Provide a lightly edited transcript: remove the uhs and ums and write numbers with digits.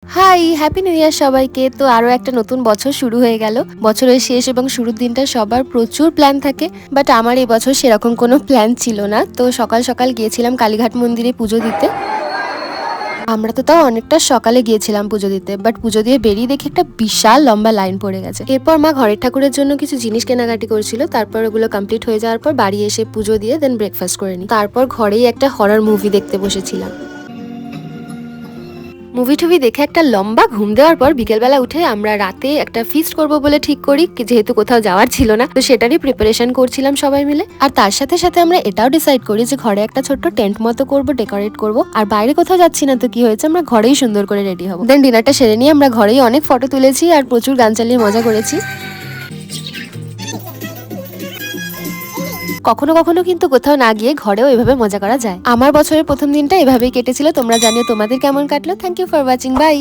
High, happy new year সবাইকে। তো আরো একটা নতুন বছর শুরু হয়ে গেল। বছরের শেষ এবং শুরুর দিনটা সবার প্রচুর প্ল্যান থাকে, বাট আমার এই বছর সেরকম কোনো প্ল্যান ছিল না। তো সকাল সকাল গিয়েছিলাম কালীঘাট মন্দিরে পুজো দিতে। আমরা তো তাও অনেকটা সকালে গিয়েছিলাম পুজো দিতে, বাট পুজো দিয়ে বেরিয়ে দেখি একটা বিশাল লম্বা লাইন পড়ে গেছে। এরপর মা ঘরের ঠাকুরের জন্য কিছু জিনিস কেনাকাটি করছিল, তারপর ওগুলো কমপ্লিট হয়ে যাওয়ার পর বাড়ি এসে পুজো দিয়ে দেন ব্রেকফাস্ট করে নিই। তারপর ঘরেই একটা হরর মুভি দেখতে বসেছিলাম। মুভি টুভি দেখে একটা লম্বা ঘুম দেওয়ার পর বিকেলবেলা উঠে আমরা রাতে একটা ফিস্ট করব বলে ঠিক করি, যেহেতু কোথাও যাওয়ার ছিল না, তো সেটারই প্রিপারেশন করছিলাম সবাই মিলে। আর তার সাথে সাথে আমরা এটাও ডিসাইড করি যে ঘরে একটা ছোট্ট টেন্ট মতো করব, ডেকোরেট করব। আর বাইরে কোথাও যাচ্ছি না তো কি হয়েছে, আমরা ঘরেই সুন্দর করে রেডি হবো। দেন ডিনারটা সেরে নিয়ে আমরা ঘরেই অনেক ফটো তুলেছি আর প্রচুর গান চালিয়ে মজা করেছি। কখনো কখনো কিন্তু কোথাও না গিয়ে ঘরেও এভাবে মজা করা যায়। আমার বছরের প্রথম দিনটা এভাবেই কেটেছিল। তোমরা জানিও তোমাদের কেমন কাটলো। Thank you for watching, by.